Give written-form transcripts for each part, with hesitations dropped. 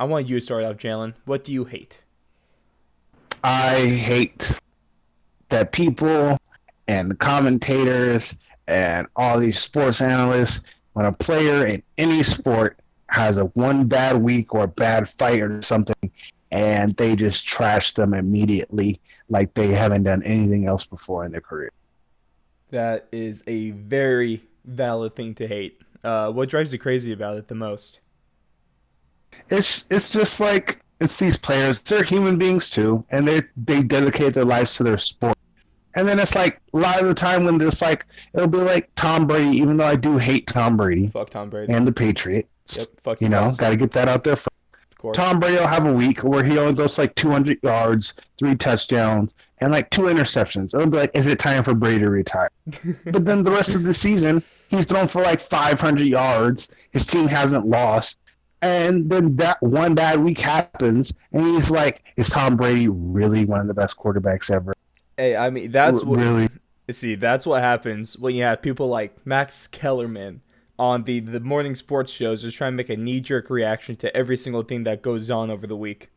I want you to start off, Jalen. What do you hate? I hate that people and the commentators and all these sports analysts, when a player in any sport has a one bad week or a bad fight or something, and they just trash them immediately like they haven't done anything else before in their career. That is a very valid thing to hate. What drives you crazy about it the most? It's just like it's these players. They're human beings too, and they dedicate their lives to their sport. And then it's like a lot of the time when this like it'll be like Tom Brady, even though I do hate Tom Brady Fuck Tom Brady. and the Patriots. Yep, fuck you guys. Got to get that out there. Of course. Tom Brady will have a week where he only goes like 200 yards, 3 touchdowns, and like 2 interceptions. It'll be like, is it time for Brady to retire? But then the rest of the season, he's thrown for like 500 yards. His team hasn't lost. And then that one bad week happens, and he's like, is Tom Brady really one of the best quarterbacks ever? Hey, I mean that's what. Really? See, that's what happens when you have people like Max Kellerman on the morning sports shows just trying to make a knee jerk reaction to every single thing that goes on over the week.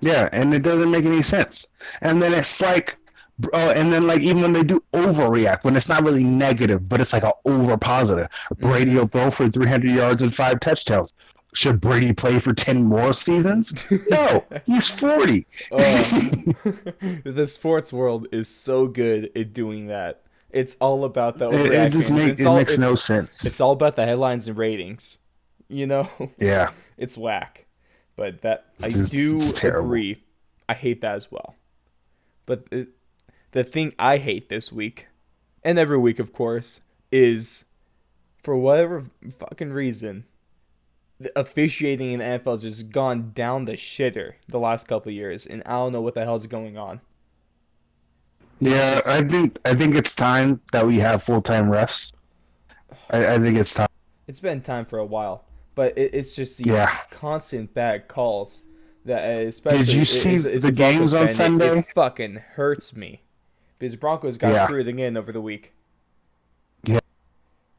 Yeah, and it doesn't make any sense. And then it's like, and then like even when they do overreact, when it's not really negative, but it's like a over positive. Brady will throw for 300 yards and 5 touchdowns. Should Brady play for 10 more seasons? No, he's 40. Uh, the sports world is so good at doing that. It's all about the It just overreactions. makes no sense. It's all about the headlines and ratings. You know, Yeah, it's whack. But that I do it's terrible. agree. I hate that as well. But the thing I hate this week, and every week, of course, is for whatever fucking reason, the officiating in the NFL has just gone down the shitter the last couple of years, and I don't know what the hell's going on. It's Yeah, just I think it's time that we have full time refs. I think it's time. it's been time for a while, but it's just these Yeah. constant bad calls that, Did especially you see as the a Broncos games on fan, it Sunday? fucking hurts me because the Broncos got Yeah. screwed again over the week. Yeah.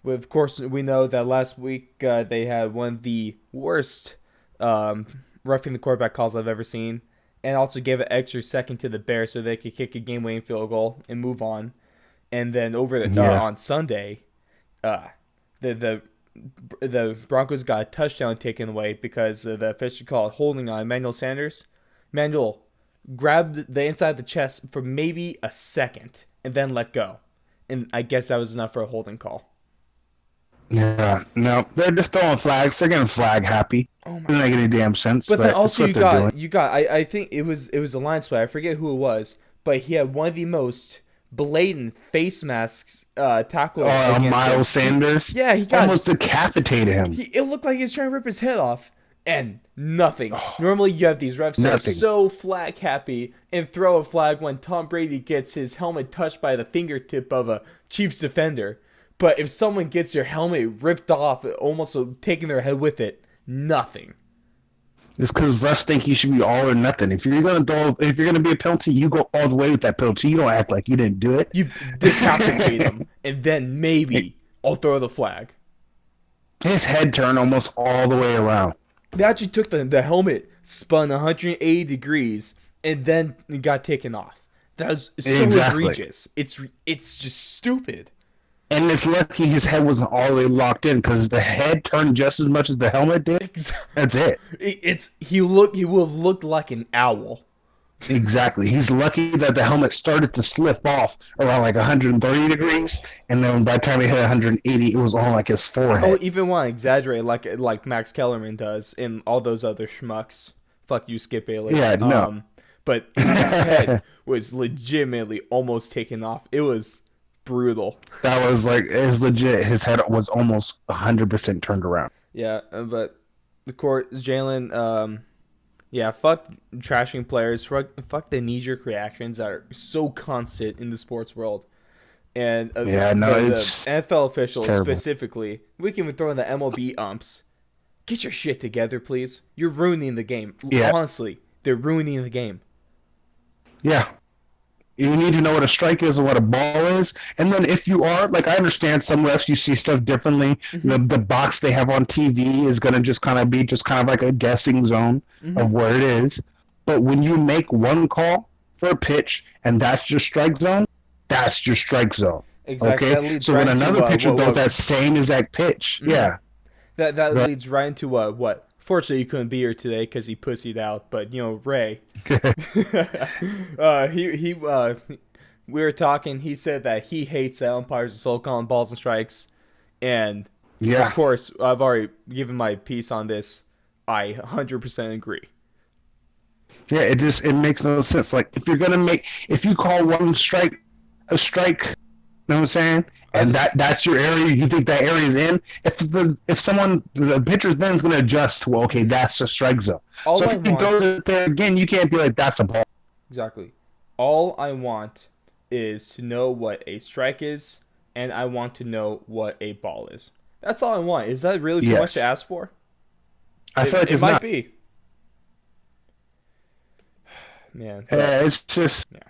Well, of course, we know that last week they had one of the worst roughing the quarterback calls I've ever seen, and also gave an extra second to the Bears so they could kick a game-winning field goal and move on. And then Yeah. on Sunday, uh, the the Broncos got a touchdown taken away because the official called holding on Emmanuel Sanders. Emmanuel grabbed the inside of the chest for maybe a second and then let go. And I guess that was enough for a holding call. Yeah. No, they're just throwing flags. They're getting flag happy. Oh my Doesn't make god. any damn sense, But then but it's also what they're doing. I think it was a line sweat. I forget who it was, but he had one of the most blatant face masks tackle Oh, against him. Miles Sanders Yeah, he got almost decapitated him. it looked like he was trying to rip his head off. And nothing. Oh, Normally you have these refs that are nothing. so flag happy and throw a flag when Tom Brady gets his helmet touched by the fingertip of a Chiefs defender. But if someone gets their helmet ripped off, almost taking their head with it, nothing. It's because refs think you should be all or nothing. If you're gonna be a penalty, you go all the way with that penalty. You don't act like you didn't do it. You decapitate him, and then maybe I'll throw the flag. His head turned almost all the way around. They actually took the helmet, spun 180 degrees, and then it got taken off. That was so Exactly. egregious. It's just stupid. And it's lucky his head wasn't all the way locked in because the head turned just as much as the helmet did. That's it. He would have looked like an owl. Exactly. He's lucky that the helmet started to slip off around like 130 degrees, and then by the time he hit 180, it was on like his I don't forehead. even want to exaggerate like Max Kellerman does and all those other schmucks. Fuck you, Skip Bayless. Yeah, no. But his head was legitimately almost taken off. It was brutal. That was like, it's legit. His head was almost 100% turned around. Yeah, but the court, Jalen, yeah, fuck trashing players. Fuck the knee-jerk reactions that are so constant in the sports world. And Yeah, no, the NFL it's officials terrible. specifically, we can even throw in the MLB umps. Get your shit together, please. You're ruining the game. Yeah. Honestly, they're ruining the game. Yeah. You need to know what a strike is and what a ball is. And then if you are, like, I understand some refs, you see stuff differently. Mm-hmm. The box they have on TV is going to just kind of be just kind of like a guessing zone Mm-hmm. of where it is. But when you make one call for a pitch and that's your strike zone, that's your strike zone. Exactly. Okay? That leads So right when into another pitcher what does what. that same exact pitch, Mm-hmm. yeah. That But, leads right into what. Fortunately, you couldn't be here today because he pussied out. But Ray, we were talking. He said that he hates that umpires are so calling balls and strikes, and of yeah. course, I've already given my piece on this. I 100% agree. Yeah, it makes no sense. Like if you call one strike a strike, know what I'm saying? I And just that's your area. You think that area is in. If someone the pitcher's then is going to adjust to, well, okay, mhm. that's the strike zone. So All if I he throws want it there again, you can't be like that's a ball. exactly. All I want is to know what a strike is, and I want to know what a ball is. That's all I want. Is that really too much to Yes, ask for? I feel like It it's might not. be, man. But It's just yeah,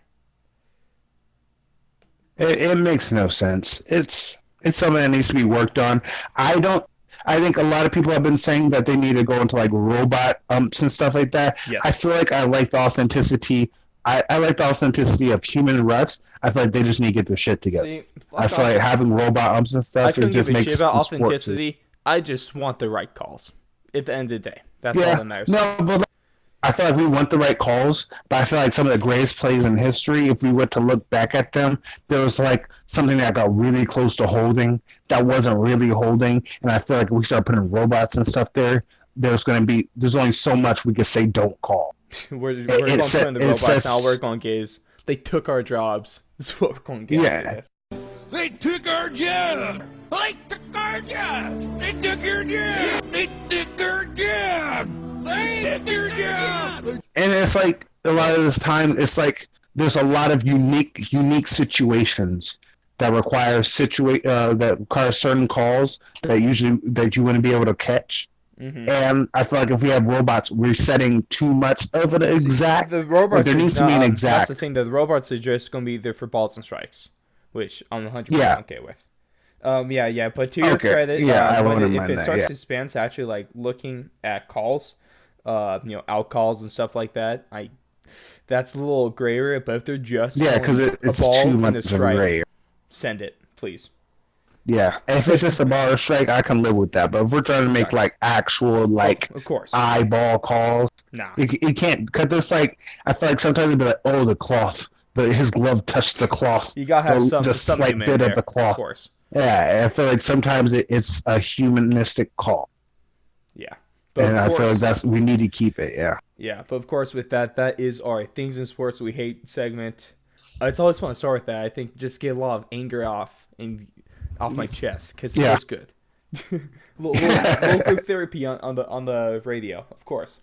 it makes no sense. It's something that needs to be worked on. I don't. I think a lot of people have been saying that they need to go into like robot umps and stuff like that. I yes. feel like I like the authenticity. I like the authenticity of human refs. I feel like they just need to get their shit together. See, I fuck feel like off. having robot umps and I stuff, it couldn't give just a shit makes about the sport. authenticity. I just want the right calls. At the end of the day, that's all Yeah, that matters to no, me. but I feel like we want the right calls, but I feel like some of the greatest plays in history, if we were to look back at them, there was like something that got really close to holding that wasn't really holding, and I feel like if we start putting robots and stuff there, there's only so much we could say don't call. We're It going to put in the it robots now. We're says going gays. They took our jobs. This is what we're going to get after yeah. this. They took our job. They took our job. They took your job. They took our job. They took your job. And it's like a lot of this time it's like there's a lot of unique situations that require certain calls that you wouldn't be able to catch. Mm-hmm. And I feel like if we have robots, we're setting too much of an See, the exact. Like robots there are needs to be an that's the exact. thing. The robots are just going to be there for balls and strikes, which I'm 100% Yeah. okay with. Yeah. But to your Okay. credit, Yeah, I when wouldn't if mind it that. starts Yeah. to span to actually like looking at calls, out calls and stuff like that, that's a little gray area. But if they're just Yeah, because calling a it's too ball and a much of a strike, gray. send it, please. Yeah, and if it's just a ball or strike, I can live with that. But if we're trying to make Exactly. like actual Oh, like of course. eyeball calls, Nah. it can't. Cause it's like I feel like sometimes it'd be like, oh, the cloth, but his glove touched the cloth, You gotta have or some just slight human in bit of the there, of cloth. course. Yeah, I feel like sometimes it's a humanistic call, Yeah, but of and I feel like course, that's we need to keep it. Yeah, yeah, but of course, with that, that is our things in sports we hate segment. It's always fun to start with that. I think just get a lot of anger off my chest because it yeah. feels good. Little group therapy on the radio, of course.